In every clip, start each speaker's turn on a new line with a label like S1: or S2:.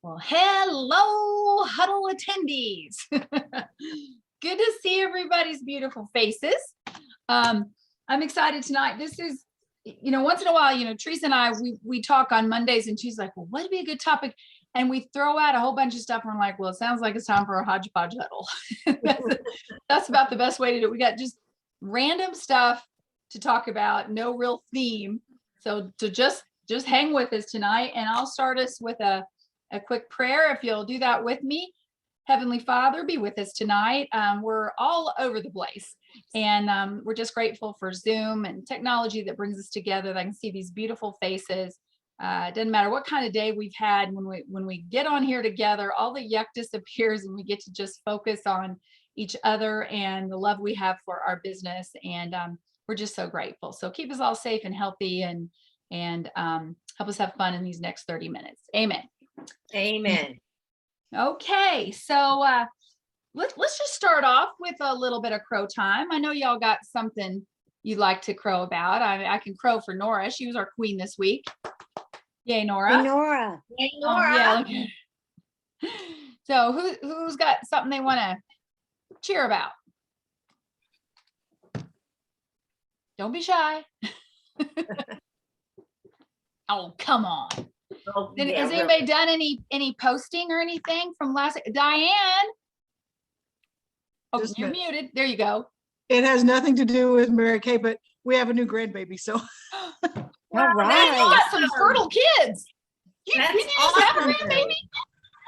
S1: Well, hello, huddle attendees. Good to see everybody's beautiful faces. I'm excited tonight. This is, once in a while, Teresa and I, we talk on Mondays and she's like, well, what would be a good topic? And we throw out a whole bunch of stuff. And we're like, well, it sounds like it's time for a hodgepodge huddle. That's about the best way to do it. We got just random stuff to talk about, no real theme. So to just hang with us tonight, and I'll start us with a quick prayer if you'll do that with me. Heavenly Father, be with us tonight. We're all over the place, and we're just grateful for Zoom and technology that brings us together. That I can see these beautiful faces. It doesn't matter what kind of day we've had. When we get on here together, all the yuck disappears, and we get to just focus on each other and the love we have for our business. And we're just so grateful. So keep us all safe and healthy, and help us have fun in these next 30 minutes. Amen.
S2: Amen.
S1: Okay, so let's just start off with a little bit of crow time. I know y'all got something you'd like to crow about. I can crow for Nora. She was our queen this week. Yay, Nora.
S3: Hey, Nora.
S2: Hey, Nora.
S1: Yeah. So who's got something they want to cheer about? Don't be shy. Oh, come on.
S2: Oh,
S1: Has
S2: yeah,
S1: anybody done any posting or anything from last? Diane? Oh,
S4: Just
S1: you're muted. There you go.
S4: It has nothing to do with Mary Kay, but we have a new grandbaby, so.
S3: All
S1: You
S3: right.
S1: got some fertile kids.
S2: That's
S1: You just have a
S2: awesome.
S1: grandbaby?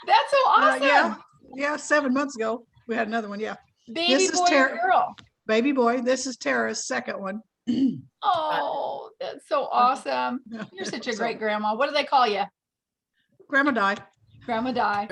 S1: That's so awesome.
S4: Yeah, 7 months ago, we had another one, yeah.
S1: Baby
S4: This is
S1: boy or girl?
S4: Baby boy, this is Tara's second one.
S1: Oh, that's so awesome. You're such a great grandma. What do they call you?
S4: Grandma died.
S1: Grandma Di.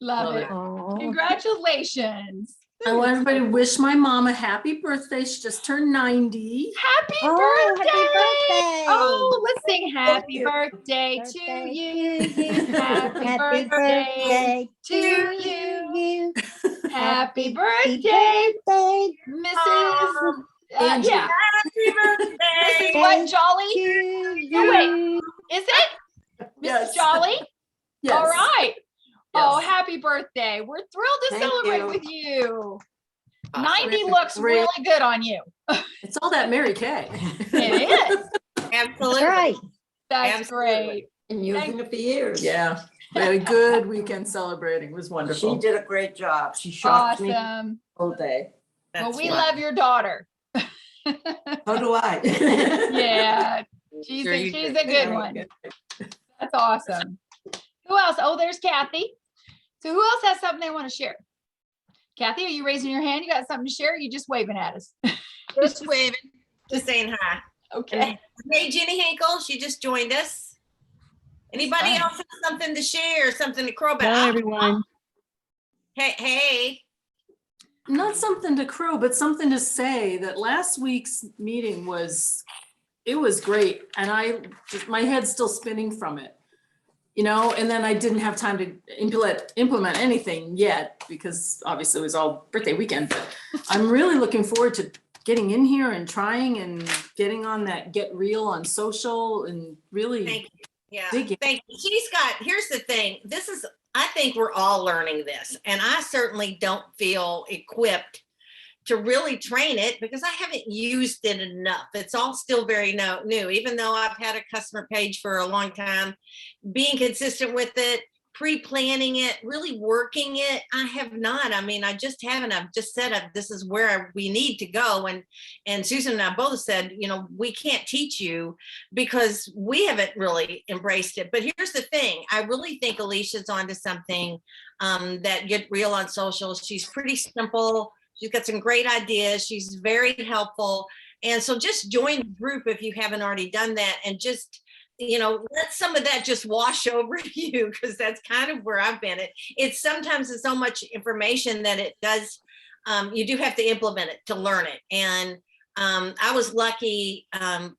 S1: Love it.
S3: Oh,
S1: Congratulations.
S5: I want everybody to wish my mom a happy birthday. She just turned 90.
S1: Happy
S3: Oh,
S1: birthday.
S3: happy birthday.
S1: Oh, let's sing happy
S5: you.
S1: birthday to
S3: Birthday
S1: you.
S3: to you.
S1: Happy
S3: Happy
S1: birthday
S3: birthday
S1: to you. Happy
S3: Happy
S1: birthday,
S3: birthday
S1: Mrs.
S5: Angie.
S1: Yeah,
S2: Happy birthday.
S1: what, Jolly?
S3: to
S1: Oh, wait.
S3: you.
S1: Is it Mrs.
S5: Yes.
S1: Jolly?
S5: Yes.
S1: All right. Oh,
S5: Yes.
S1: happy birthday. We're thrilled to
S5: Thank
S1: celebrate
S5: you.
S1: with you.
S2: Awesome.
S1: 90 looks
S5: Great.
S1: really good on you.
S5: It's all that Mary Kay.
S1: It is.
S2: Absolutely.
S3: That's right.
S1: That's
S2: Absolutely.
S1: great.
S6: And using it for years.
S5: Yeah. We had a good weekend celebrating. It was wonderful.
S6: She did a great job. She shocked me
S1: Awesome.
S6: all day.
S1: Well,
S2: That's
S1: we
S2: fun.
S1: love your daughter.
S6: So do I.
S1: Yeah, she's
S2: Sure you
S1: a
S2: do.
S1: good one. That's awesome. Who else? Oh, there's Kathy. So who else has something they want to share? Kathy, are you raising your hand? You got something to share? Or are you just waving at us?
S2: Just waving. Just saying hi.
S1: Okay.
S2: Hey, Jenny Hinkle, she just joined us. Anybody
S1: Fun.
S2: else have something to share, something to crow about?
S3: Hello, everyone.
S2: Hey.
S5: Not something to crow, but something to say that last week's meeting was great. And my head's still spinning from it, and then I didn't have time to implement anything yet because obviously it was all birthday weekend, but I'm really looking forward to getting in here and trying and getting on that Get Real on social and really
S2: Thank you. Yeah,
S5: dig in.
S2: thank you. Here's the thing. I think we're all learning this, and I certainly don't feel equipped to really train it because I haven't used it enough. It's all still very new, even though I've had a customer page for a long time. Being consistent with it, pre-planning it, really working it, I have not. I mean, I just haven't. I've just said this is where we need to go. And Susan and I both said, we can't teach you because we haven't really embraced it. But here's the thing. I really think Alicia's onto something that Get Real on social. She's pretty simple. She's got some great ideas. She's very helpful. And so just join the group if you haven't already done that, and just let some of that just wash over you, because that's kind of where I've been. It's sometimes it's so much information that it does, you do have to implement it to learn it. And I was lucky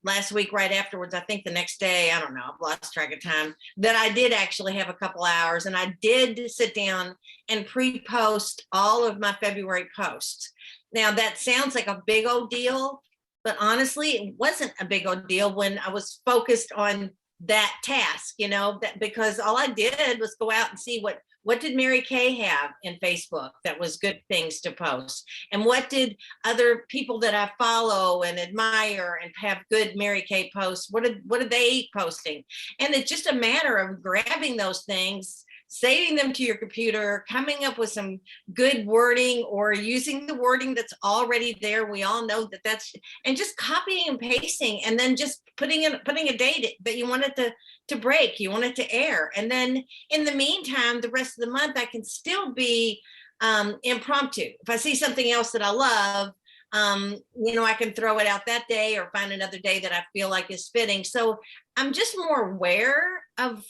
S2: last week, right afterwards, I think the next day, I don't know, I've lost track of time, that I did actually have a couple hours, and I did sit down and pre-post all of my February posts. Now that sounds like a big old deal, but honestly, it wasn't a big old deal when I was focused on that task, you know, that because all I did was go out and see what did Mary Kay have in Facebook that was good things to post, and what did other people that I follow and admire and have good Mary Kay posts, what are they posting? And it's just a matter of grabbing those things, saving them to your computer, coming up with some good wording, or using the wording that's already there. We all know that that's, and just copying and pasting, and then just putting a date that you want it to break, you want it to air. And then in the meantime, the rest of the month, I can still be impromptu. If I see something else that I love, you know, I can throw it out that day or find another day that I feel like is fitting. So I'm just more aware of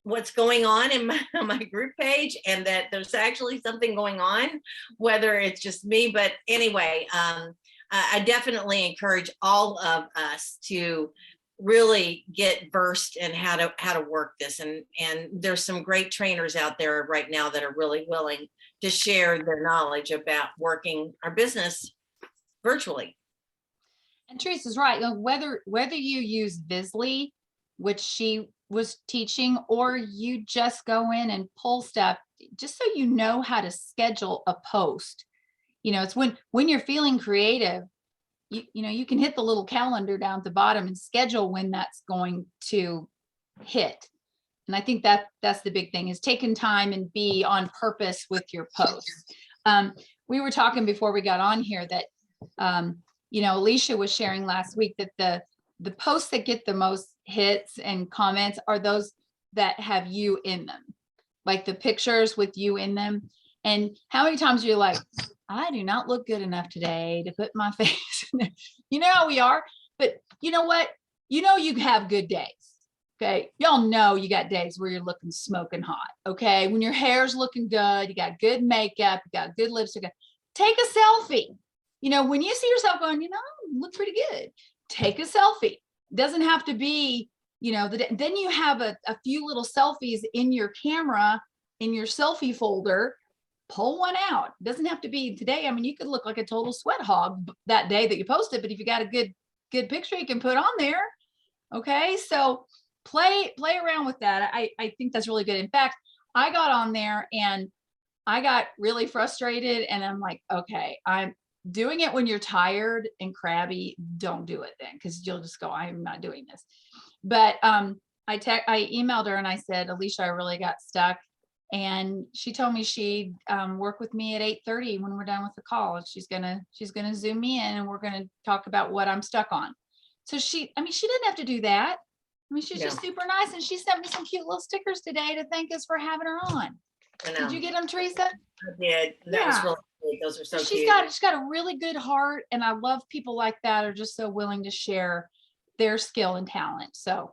S2: what's going on in my group page, and that there's actually something going on, whether it's just me. But anyway, I definitely encourage all of us to really get versed in how to work this. And there's some great trainers out there right now that are really willing to share their knowledge about working our business virtually.
S1: And Teresa's right. You know, whether you use Visly, which she was teaching, or you just go in and pull stuff, just so you know how to schedule a post. You know, it's when you're feeling creative, you know, you can hit the little calendar down at the bottom and schedule when that's going to hit. And I think that's the big thing, is taking time and be on purpose with your posts. We were talking before we got on here that, you know, Alicia was sharing last week that the posts that get the most hits and comments are those that have you in them, like the pictures with you in them. And how many times you're like, I do not look good enough today to put my face in there. You know how we are, but you know what? You know, you have good days. Okay. Y'all know you got days where you're looking smoking hot. Okay. When your hair's looking good, you got good makeup, you got good lipstick, take a selfie. You know, when you see yourself going, you know, you look pretty good, take a selfie. Doesn't have to be, you know, then you have a few little selfies in your camera, in your selfie folder. Pull one out. Doesn't have to be today. I mean, you could look like a total sweat hog that day that you posted, but if you got a good picture you can put on there. Okay. So play around with that. I think that's really good. In fact, I got on there and I got really frustrated, and I'm like, okay, I'm doing it when you're tired and crabby. Don't do it then, because you'll just go, I'm not doing this. But I emailed her and I said, Alicia, I really got stuck. And she told me she'd work with me at 8:30 when we're done with the call. She's gonna Zoom me in, and we're gonna talk about what I'm stuck on. So she didn't have to do that. I mean, she's just super nice, and she sent me some cute little stickers today to thank us for having her on. Did you get them, Teresa?
S2: I did. That was really cute. Those are so
S1: she's
S2: cute.
S1: She's got a really good heart, and I love people like that, are just so willing to share their skill and talent. So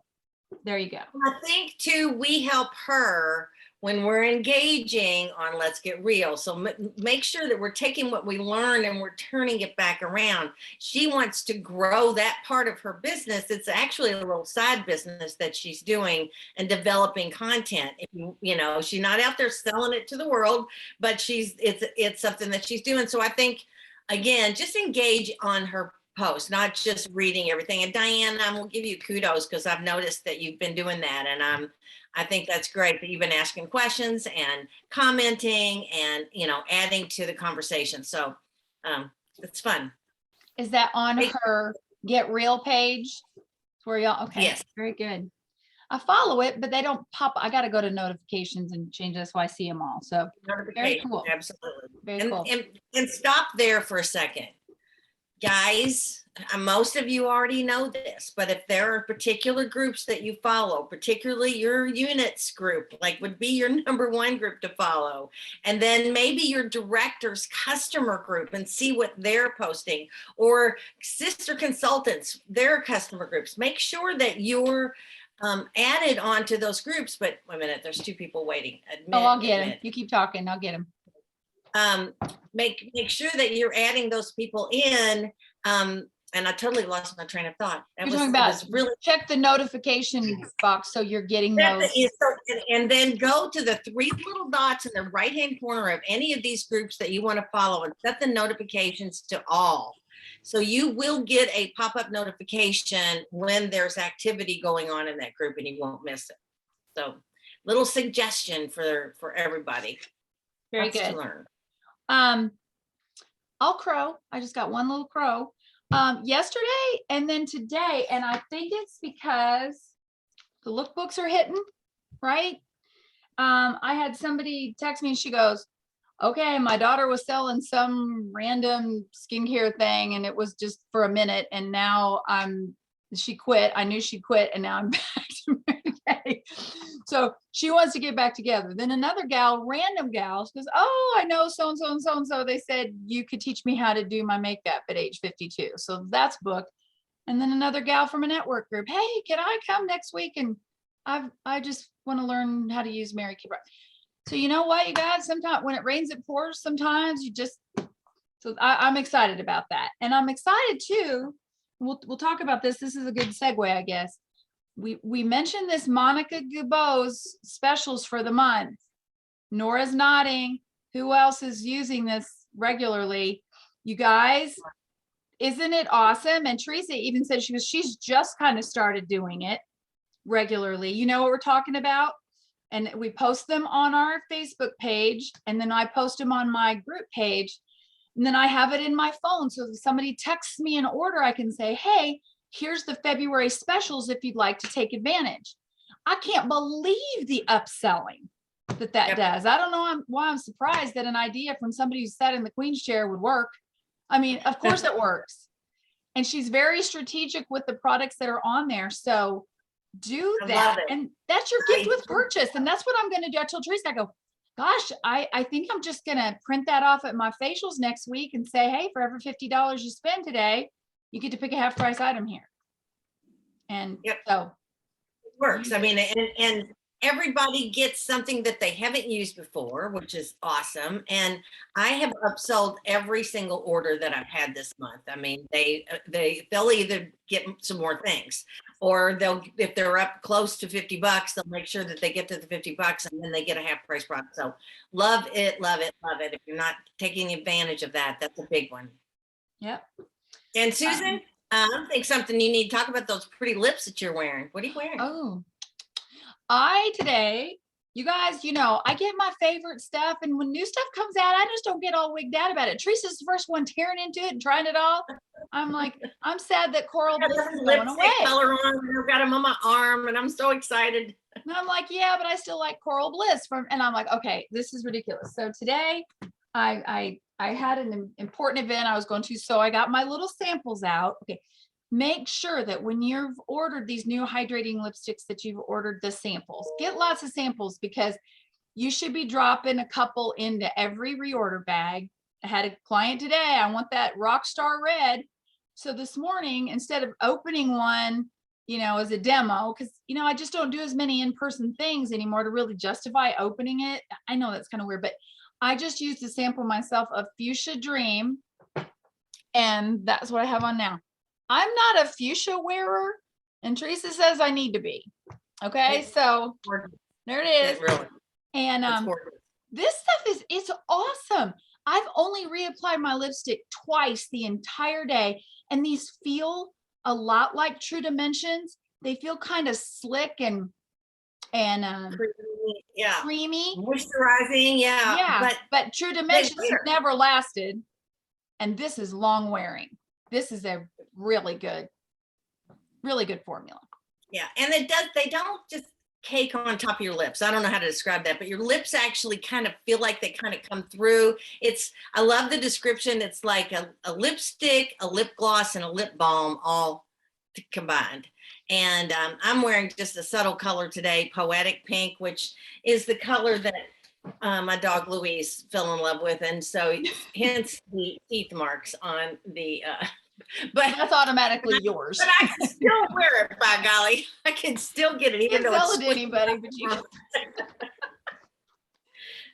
S1: there you go.
S2: I think too, we help her when we're engaging on Let's Get Real. So make sure that we're taking what we learn and we're turning it back around. She wants to grow that part of her business. It's actually a little side business that she's doing and developing content. If you know, she's not out there selling it to the world, but it's something that she's doing. So I think, again, just engage on her post, not just reading everything. And Diane, I will give you kudos, because I've noticed that you've been doing that, and I think that's great that you've been asking questions and commenting and, you know, adding to the conversation. So it's fun.
S1: Is that on her Get Real page? Where y'all? Okay.
S2: Yes.
S1: Very good. I follow it, but they don't pop. I got to go to notifications and change this so I see them all. So very cool.
S2: Absolutely.
S1: Very cool.
S2: And stop there for a second. Guys, most of you already know this, but if there are particular groups that you follow, particularly your units group, like would be your #1 group to follow, and then maybe your director's customer group and see what they're posting, or sister consultants, their customer groups, make sure that you're added onto those groups. But wait a minute, there's 2 people waiting.
S1: I'll get them. You keep talking, I'll get them.
S2: Make sure that you're adding those people in. And I totally lost my train of thought.
S1: You're talking about really check the notification box so you're getting those.
S2: And then go to the 3 little dots in the right-hand corner of any of these groups that you want to follow and set the notifications to all. So you will get a pop-up notification when there's activity going on in that group and you won't miss it. So little suggestion for everybody.
S1: Very
S2: Lots to
S1: good.
S2: learn.
S1: I'll crow. I just got one little crow. Yesterday and then today, and I think it's because the lookbooks are hitting, right? I had somebody text me and she goes, okay, my daughter was selling some random skincare thing and it was just for a minute. And now she quit. I knew she quit and now I'm back to Mary Kay. So she wants to get back together. Then another gal, random gal, she goes, oh, I know so-and-so and so-and-so. They said you could teach me how to do my makeup at age 52. So that's booked. And then another gal from a network group, hey, can I come next week? And I just want to learn how to use Mary Kay. So you know what, you guys, sometimes when it rains, it pours. Sometimes you just, so I'm excited about that. And I'm excited too. We'll talk about this. This is a good segue, I guess. We mentioned this Monica Gubot's specials for the month. Nora's nodding. Who else is using this regularly? You guys, isn't it awesome? And Teresa even said she's just kind of started doing it regularly. You know what we're talking about? And we post them on our Facebook page, and then I post them on my group page, and then I have it in my phone. So if somebody texts me an order, I can say, hey, here's the February specials if you'd like to take advantage. I can't believe the upselling that does. I don't know why I'm surprised that an idea from somebody who sat in the Queen's chair would work. I mean, of course it works. And she's very strategic with the products that are on there. So do that. And that's your gift with purchase. And that's what I'm going to do. I told Teresa, I go, gosh, I think I'm just going to print that off at my facials next week and say, hey, for every $50 you spend today, you get to pick a half price item here. And so
S2: it works. I mean, and everybody gets something that they haven't used before, which is awesome. And I have upsold every single order that I've had this month. I mean, they'll either get some more things, or if they're up close to $50, they'll make sure that they get to the $50 and then they get a half price product. So love it, love it, love it. If you're not taking advantage of that, that's a big one.
S1: Yep.
S2: And Susan, I think something you need to talk about, those pretty lips that you're wearing. What are you wearing?
S1: Oh, today, you guys, I get my favorite stuff, and when new stuff comes out, I just don't get all wigged out about it. Teresa's the first one tearing into it and trying it all. I'm like, I'm sad that Coral Bliss is going away.
S2: Color on, I've got them on my arm, and I'm so excited.
S1: And I'm like, yeah, but I still like Coral Bliss and I'm like, okay, this is ridiculous. So today, I had an important event I was going to, so I got my little samples out. Okay. Make sure that when you've ordered these new hydrating lipsticks that you've ordered the samples. Get lots of samples because you should be dropping a couple into every reorder bag. I had a client today, I want that Rockstar Red. So this morning, instead of opening one, as a demo, because, I just don't do as many in-person things anymore to really justify opening it. I know that's kind of weird, but I just used a sample myself of Fuchsia Dream, and that's what I have on now. I'm not a fuchsia wearer, and Teresa says I need to be. Okay, so there it is.
S2: Really.
S1: And this stuff it's awesome. I've only reapplied my lipstick twice the entire day, and these feel a lot like True Dimensions. They feel kind of slick and creamy,
S2: moisturizing.
S1: Yeah, but True Dimensions has never lasted, and this is long wearing. This is a really good formula. Yeah,
S2: and they don't just cake on top of your lips. I don't know how to describe that, but your lips actually kind of feel like they kind of come through. I love the description. It's like a lipstick, a lip gloss, and a lip balm all combined. And I'm wearing just a subtle color today, Poetic Pink, which is the color that my dog Louise fell in love with, and so hence the teeth marks on the but
S1: that's automatically yours.
S2: But I can still wear it, by golly. I can still get it, even though
S1: it's to anybody but you.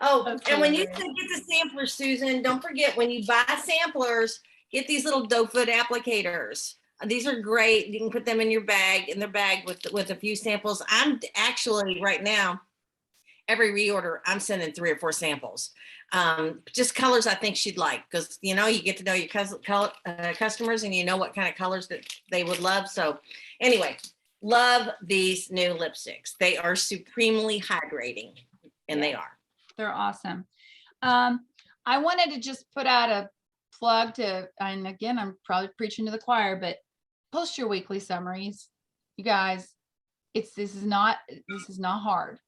S2: And when you get the sampler, Susan, don't forget, when you buy samplers, get these little doe foot applicators. These are great. You can put them in their bag with a few samples. I'm actually right now every reorder, I'm sending 3 or 4 samples. Just colors I think she'd like, because you get to know your customers, and you know what kind of colors that they would love. So anyway, love these new lipsticks. They are supremely hydrating, and they are.
S1: They're awesome. I wanted to just put out a plug to, and again, I'm probably preaching to the choir, but post your weekly summaries. You guys, this is not hard.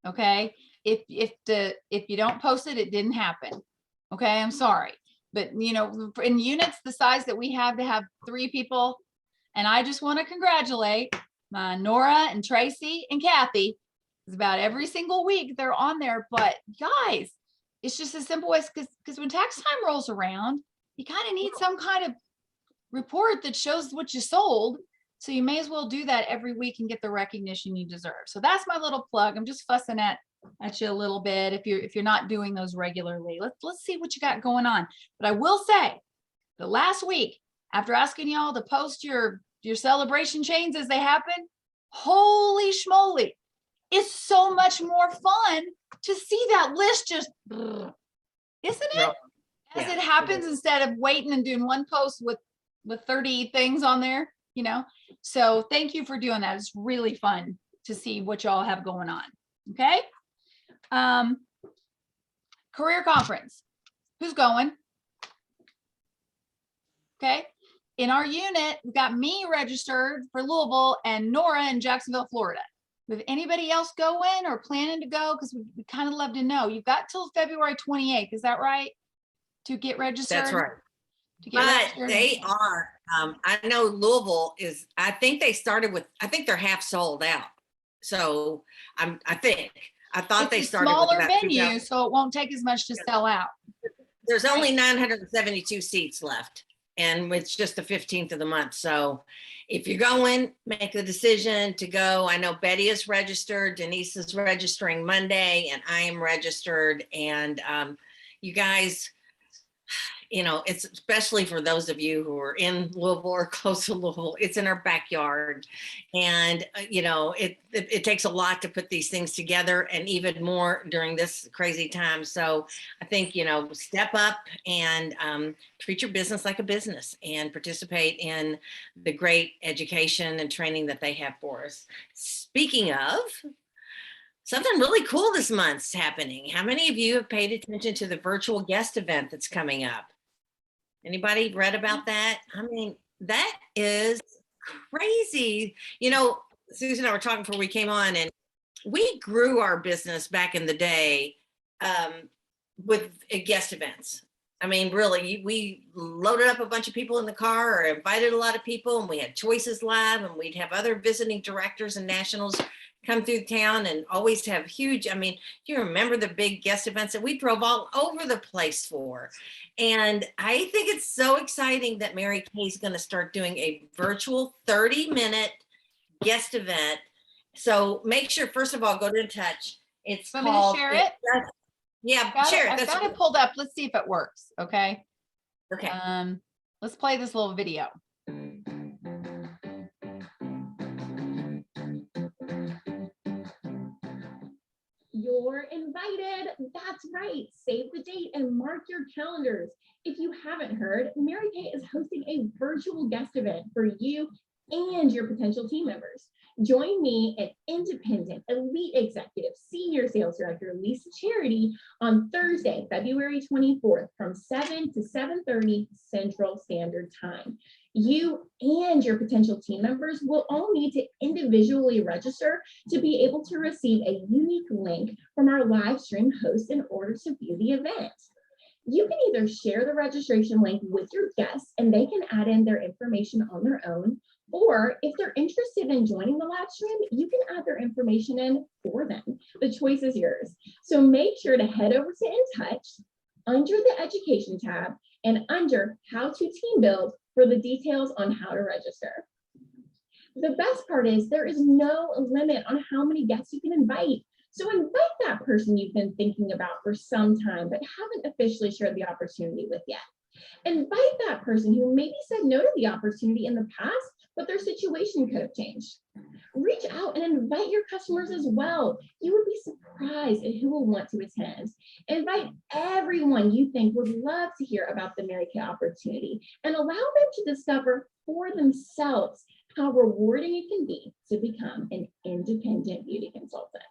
S1: Okay. If you don't post it, it didn't happen. Okay. I'm sorry. But in units the size that we have, to have 3 people. And I just want to congratulate Nora and Tracy and Kathy. It's about every single week they're on there. But guys, it's just as simple as, because when tax time rolls around, you kind of need some kind of report that shows what you sold. So you may as well do that every week and get the recognition you deserve. So that's my little plug. I'm just fussing at you a little bit if you're not doing those regularly. Let's see what you got going on. But I will say, the last week, after asking y'all to post your celebration chains as they happen, holy schmoly, it's so much more fun to see that list just, isn't it? As it happens, instead of waiting and doing one post with 30 things on there, So thank you for doing that. It's really fun to see what y'all have going on. Okay. Career conference. Who's going? Okay. In our unit, we've got me registered for Louisville and Nora in Jacksonville, Florida. With anybody else going or planning to go? Because we kind of love to know. You've got till February 28th. Is that right? To get registered?
S2: That's right. But they are, I know Louisville is, I think they started with, I think they're half sold out. So I thought they started with
S1: smaller
S2: about
S1: venue, so it won't take as much to sell out.
S2: There's only 972 seats left, and it's just the 15th of the month. So if you're going, make the decision to go. I know Betty is registered, Denise is registering Monday, and I am registered. And you guys, it's especially for those of you who are in Louisville or close to Louisville, it's in our backyard. And, it takes a lot to put these things together, and even more during this crazy time. So I think, step up and treat your business like a business and participate in the great education and training that they have for us. Speaking of, something really cool this month's happening. How many of you have paid attention to the virtual guest event that's coming up? Anybody read about that? I mean, that is crazy. Susan and I were talking before we came on, and we grew our business back in the day with guest events. I mean, really, we loaded up a bunch of people in the car or invited a lot of people, and we had Choices Live, and we'd have other visiting directors and nationals come through town and always have huge, you remember the big guest events that we drove all over the place for. And I think it's so exciting that Mary Kay is going to start doing a virtual 30-minute guest event. So make sure, first of all, go to In Touch. It's called.
S1: Want me to share it?
S2: Yeah, share it.
S1: I've got it pulled up. Let's see if it works. Okay.
S2: Okay.
S1: Let's play this little video.
S7: You're invited. That's right. Save the date and mark your calendars. If you haven't heard, Mary Kay is hosting a virtual guest event for you and your potential team members. Join me and independent elite executive senior sales director Lisa Charity on Thursday, February 24th from 7 to 7:30 Central Standard Time. You and your potential team members will all need to individually register to be able to receive a unique link from our live stream host in order to view the event. You can either share the registration link with your guests and they can add in their information on their own, or if they're interested in joining the live stream, you can add their information in for them. The choice is yours. So make sure to head over to In Touch under the Education tab and under How to Team Build for the details on how to register. The best part is there is no limit on how many guests you can invite. So invite that person you've been thinking about for some time but haven't officially shared the opportunity with yet. Invite that person who maybe said no to the opportunity in the past, but their situation could have changed. Reach out and invite your customers as well. You would be surprised surprised at who will want to attend. Invite everyone you think would love to hear about the Mary Kay opportunity and allow them to discover for themselves how rewarding it can be to become an independent beauty consultant.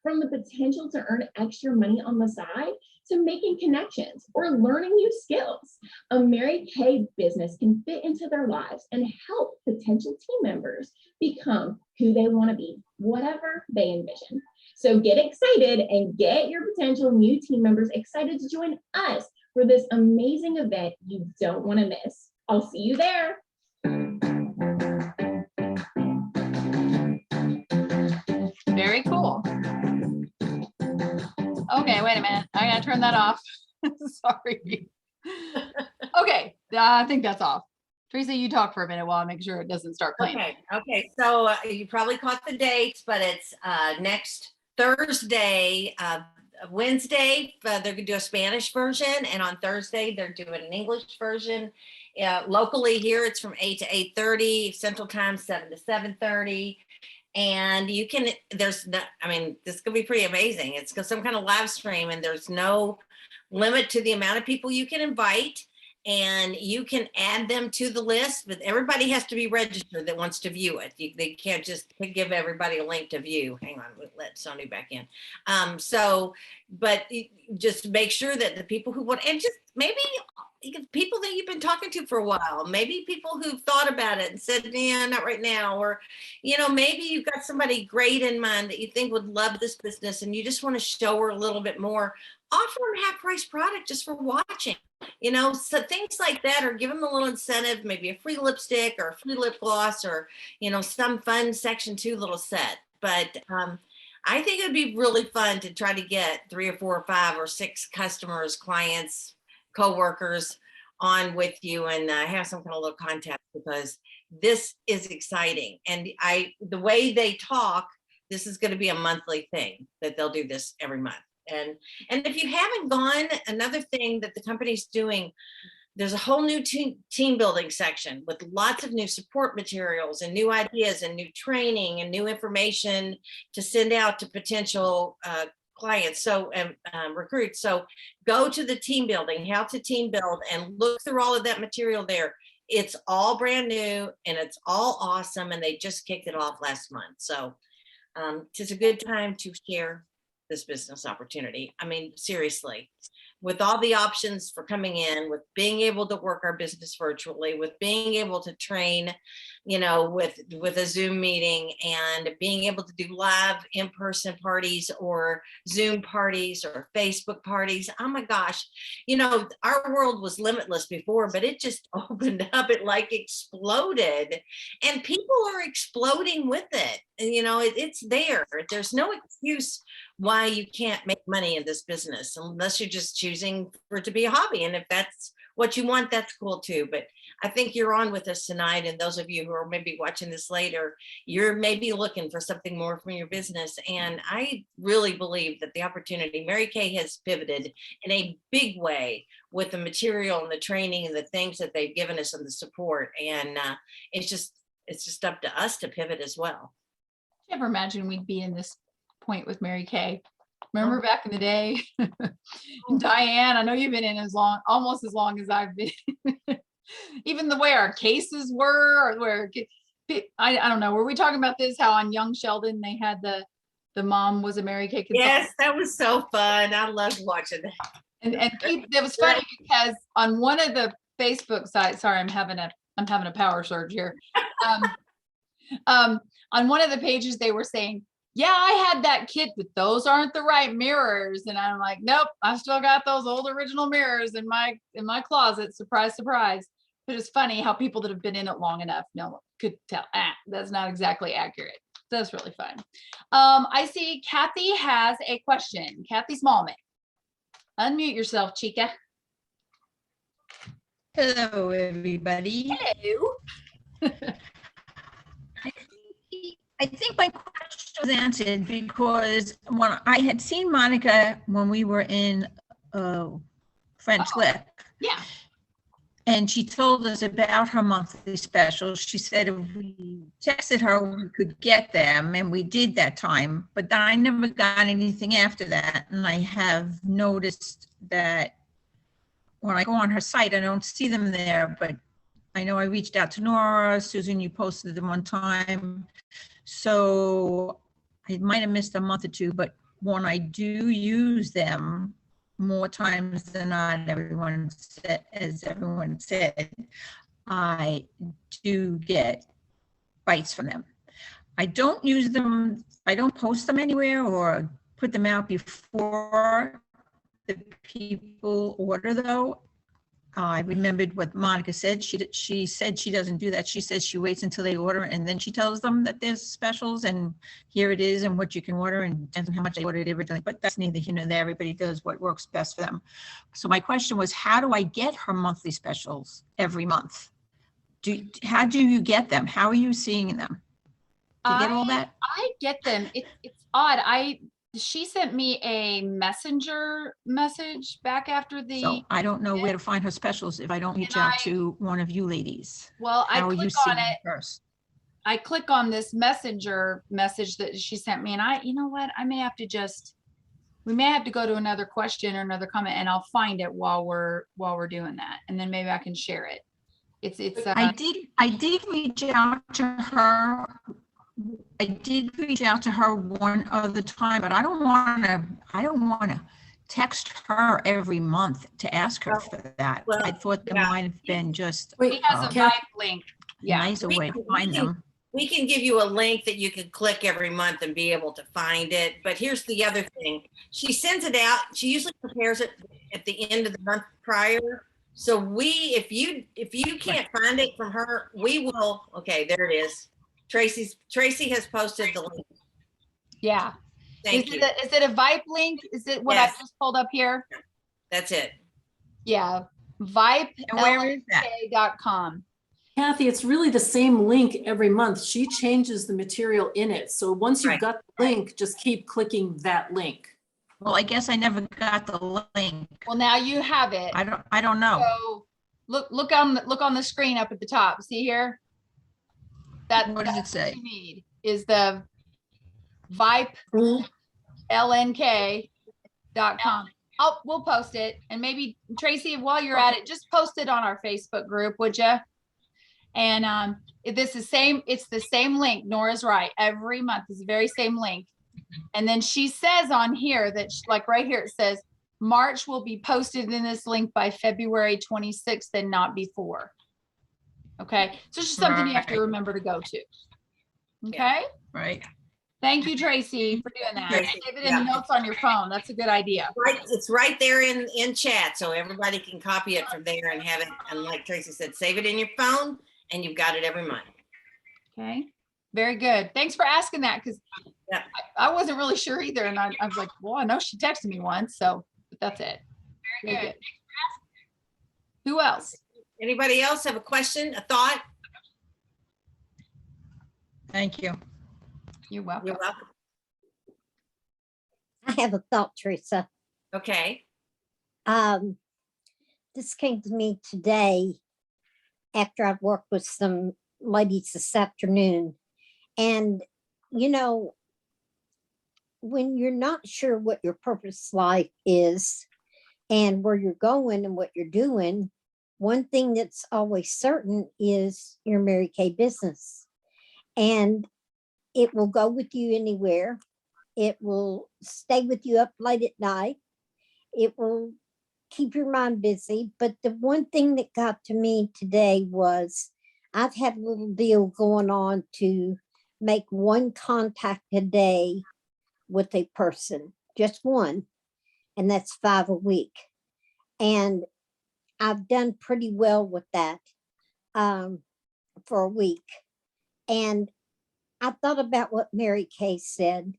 S7: From the potential to earn extra money on the side to making connections or learning new skills, a Mary Kay business can fit into their lives and help potential team members become who they want to be, whatever they envision. So get excited and get your potential new team members excited to join us for this amazing event you don't want to miss. I'll see you there.
S1: Very cool. Okay, wait a minute. I gotta turn that off. Sorry. Okay, I think that's off. Teresa, you talk for a minute while I make sure it doesn't start playing.
S2: Okay. So you probably caught the dates, but it's next Thursday, Wednesday, they're gonna do a Spanish version, and on Thursday, they're doing an English version. Locally here, it's from 8 to 8:30, Central Time, 7 to 7:30. And you can, this could be pretty amazing. It's some kind of live stream, and there's no limit to the amount of people you can invite, and you can add them to the list, but everybody has to be registered that wants to view it. They can't just give everybody a link to view. Hang on, we'll let Sony back in. But just make sure that the people who want, and just maybe people that you've been talking to for a while, maybe people who've thought about it and said, yeah, not right now, or, maybe you've got somebody great in mind that you think would love this business and you just want to show her a little bit more. Offer them half price product just for watching, so things like that, or give them a little incentive, maybe a free lipstick or a free lip gloss, or, some fun Section 2 little set. But I think it'd be really fun to try to get 3 or 4 or 5 or 6 customers, clients, co-workers on with you and have some kind of little contact, because this is exciting. And the way they talk, this is going to be a monthly thing that they'll do this every month. And if you haven't gone, another thing that the company's doing, there's a whole new team building section with lots of new support materials and new ideas and new training and new information to send out to potential clients, recruits. So go to the team building, how to team build, and look through all of that material there. It's all brand new and it's all awesome, and they just kicked it off last month. So it's a good time to share this business opportunity. I mean, seriously, with all the options for coming in, with being able to work our business virtually, with being able to train, with a Zoom meeting, and being able to do live in-person parties or Zoom parties or Facebook parties. Oh my gosh, our world was limitless before, but it just opened up. It like exploded, and people are exploding with it. And it's there. There's no excuse why you can't make money in this business unless you're just choosing for it to be a hobby. And if that's what you want, that's cool too. But I think you're on with us tonight. And those of you who are maybe watching this later, you're maybe looking for something more from your business. And I really believe that the opportunity, Mary Kay has pivoted in a big way with the material and the training and the things that they've given us and the support. And it's just up to us to pivot as well.
S1: Never imagine we'd be in this point with Mary Kay. Remember back in the day? Diane, I know you've been in almost as long as I've been. Even the way our cases were, or where I don't know. Were we talking about this? How on Young Sheldon they had the mom was a Mary Kay consultant?
S2: Yes, that was so fun. I loved watching that.
S1: And it was funny because on one of the Facebook sites, sorry, I'm having a power surge here. On one of the pages, they were saying, yeah, I had that kit, but those aren't the right mirrors. And I'm like, nope, I've still got those old original mirrors in my closet. Surprise, surprise. But it's funny how people that have been in it long enough could tell, that's not exactly accurate. That's really fun. I see Kathy has a question. Kathy Smallman. Unmute yourself, Chica.
S3: Hello, everybody.
S1: Hello.
S3: I think my question was answered because when I had seen Monica when we were in French Lick.
S1: Yeah.
S3: And she told us about her monthly specials. She said if we texted her, we could get them, and we did that time. But I never got anything after that. And I have noticed that when I go on her site, I don't see them there. But I know I reached out to Nora, Susan, you posted them one time. So I might have missed a month or two, but when I do use them, more times than not, as everyone said, I do get bites from them. I don't use them, I don't post them anywhere or put them out before the people order though. I remembered what Monica said. She said she doesn't do that. She says she waits until they order and then she tells them that there's specials and here it is and what you can order and how much they ordered originally. But that's neither here nor there. Everybody does what works best for them. So my question was, how do I get her monthly specials every month? How do you get them? How are you seeing them? Do you get all that?
S1: I get them. It's odd. She sent me a messenger message back after the.
S3: So I don't know where to find her specials if I don't reach out to one of you ladies.
S1: Well, I
S3: How are you
S1: click
S3: seeing
S1: on it
S3: them first?
S1: I click on this messenger message that she sent me, and you know what? We may have to go to another question or another comment, and I'll find it while we're doing that, and then maybe I can share it. It's.
S3: I did reach out to her. I did reach out to her one other time, but I don't want to text her every month to ask her for that.
S2: Well,
S3: I thought there might have been just
S5: Wait,
S1: It has a
S5: Kath-
S1: Vibe link.
S3: a
S1: Yeah.
S3: nicer way to find them.
S2: We can give you a link that you can click every month and be able to find it. But here's the other thing. She sends it out. She usually prepares it at the end of the month prior. So if you can't find it from her, we will. Okay, there it is. Tracy has posted the link.
S1: Yeah.
S2: Thank you.
S1: Is it a Vibe link? Is it what
S2: Yes.
S1: I just pulled up here?
S2: That's it.
S1: Yeah. VibeLNK.com.
S5: Kathy, it's really the same link every month. She changes the material in it. So once you've
S2: Right.
S5: got the link, just keep clicking that link.
S3: Well, I guess I never got the link.
S1: Well, now you have it.
S3: I don't know.
S1: So look on the screen up at the top. See here?
S3: What does it
S1: That's
S3: say?
S1: you need is the VibeLNK.com. We'll post it, and maybe Tracy, while you're at it, just post it on our Facebook group, would you? And it's the same link. Nora's right. Every month is the very same link. And then she says on here that like right here, it says March will be posted in this link by February 26th and not before. Okay. So it's just something you have to
S3: Right.
S1: remember to go to. Okay.
S3: Right.
S1: Thank you, Tracy, for doing that.
S2: Tracy,
S1: Save it in the notes on your phone. That's a good idea.
S2: Right, it's right there in chat, so everybody can copy it from there and have it. And like Tracy said, save it in your phone, and you've got it every month.
S1: Okay. Very good. Thanks for asking that, because
S2: Yeah.
S1: I wasn't really sure either. And I was like, well, I know she texted me once, so but that's it. Very good. Who else?
S2: Anybody else have a question, a thought?
S3: Thank you.
S1: You're welcome.
S2: You're welcome.
S8: I have a thought, Teresa.
S2: Okay.
S8: This came to me today after I've worked with some ladies this afternoon. And, you know, when you're not sure what your purpose life is and where you're going and what you're doing, one thing that's always certain is your Mary Kay business. And it will go with you anywhere. It will stay with you up late at night. It will keep your mind busy. But the one thing that got to me today was I've had a little deal going on to make one contact a day with a person, just one, and that's 5 a week. And I've done pretty well with that for a week. And I thought about what Mary Kay said.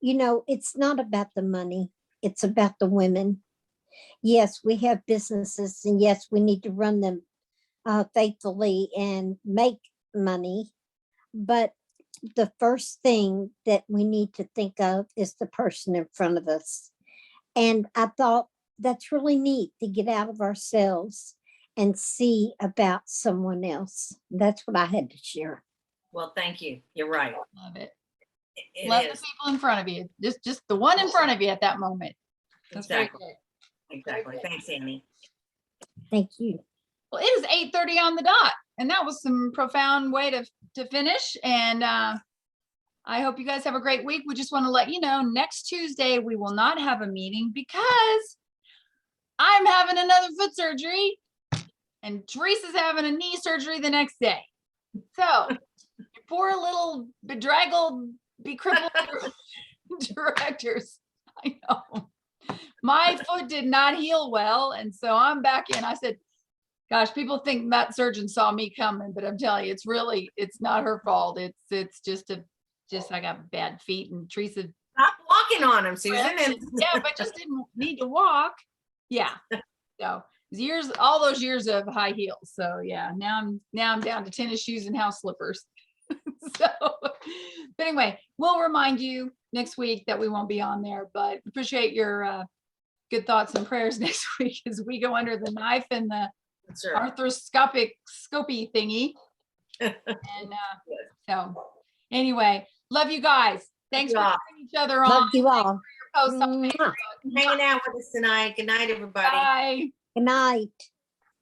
S8: You know, it's not about the money. It's about the women. Yes, we have businesses, and yes, we need to run them faithfully and make money. But the first thing that we need to think of is the person in front of us. And I thought that's really neat to get out of ourselves and see about someone else. That's what I had to share.
S2: Well, thank you. You're right.
S1: Love it.
S2: It
S1: Love the
S2: is.
S1: people in front of you. Just the one in front of you at that moment. That's very
S2: Exactly.
S1: good.
S2: Exactly. Thanks, Annie.
S8: Thank you.
S1: Well, it is 8:30 on the dot, and that was some profound way to finish. And I hope you guys have a great week. We just want to let you know next Tuesday we will not have a meeting because I'm having another foot surgery, and Teresa's having a knee surgery the next day. So, your poor little bedraggled, becrippled directors. I know. My foot did not heal well, and so I'm back in. I said, gosh, people think that surgeon saw me coming, but I'm telling you, it's not her fault. It's just I got bad feet, and Teresa,
S2: Stop walking on them, Susan. And
S1: yeah, but just didn't need to walk. Yeah. So all those years of high heels. So yeah, now I'm down to tennis shoes and house slippers. So, but anyway, we'll remind you next week that we won't be on there, but appreciate your good thoughts and prayers next week as we go under the knife and the
S2: sure.
S1: arthroscopic scopy thingy. And so anyway, love you guys. Thanks for
S2: Yeah.
S1: putting each other on.
S8: Love you all.
S1: Posts on
S8: Mwah.
S1: Facebook.
S2: Hanging out with us tonight. Good night, everybody.
S1: Bye.
S8: Good night.